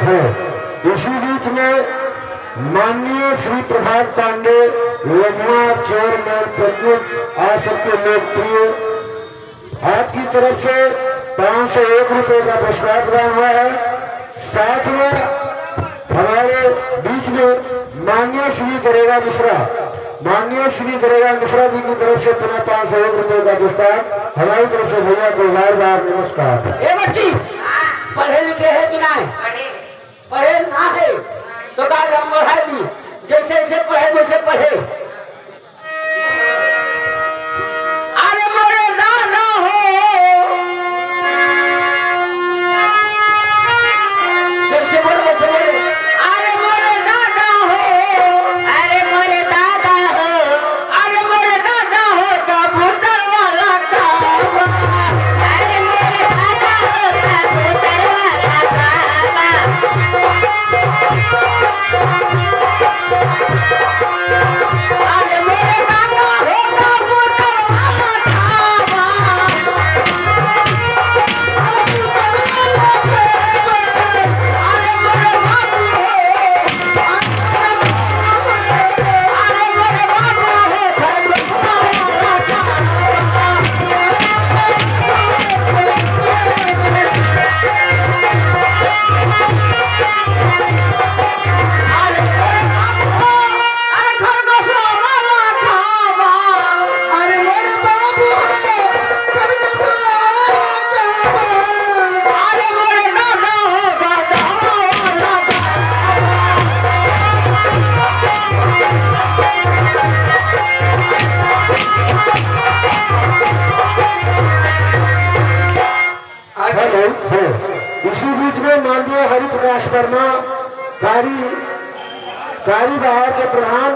है। इसी बीच में माननीय श्री प्रभात पांडे योजना चेयरमैन प्रत्युत आज सबके लोकप्रिय आपकी तरफ से 501 रुपए का पुरस्कार प्रदान हुआ है। साथ में हमारे बीच में माननीय श्री दरेगा मिश्रा जी की तरफ से पुनः 501 रुपए का पुरस्कार हमारी तरफ से भैया को बार बार नमस्कार। बच्ची पढ़े लिखे है कि नहीं? पढ़े ना है तो काल हम बढ़ा दी, जैसे जैसे पढ़े वैसे पढ़े। अरे मोरे नाना हो, जैसे बोले वैसे बोले। अरे मोरे नाना हो, अरे मोरे दादा हो, अरे मोरे नाना हो कबूतर वाला काबा। अरे मोरे दादा हो कबूतर वाला काबा। अरे मेरे नाना हो कबूतर वाला काबा। अरे मेरे बाबू हो, अरे मेरे बाबू हो खरगोशा वाला काबा। अरे मेरे बाबू हो, अरे खरगोशा वाला काबा। अरे मेरे बाबू हो खरगोशा वाला काबा। अरे मेरे नाना हो दादा वाला हेलो है। इसी बीच में माननीय हरिप्रकाश वर्मा कारी बाहर के प्रधान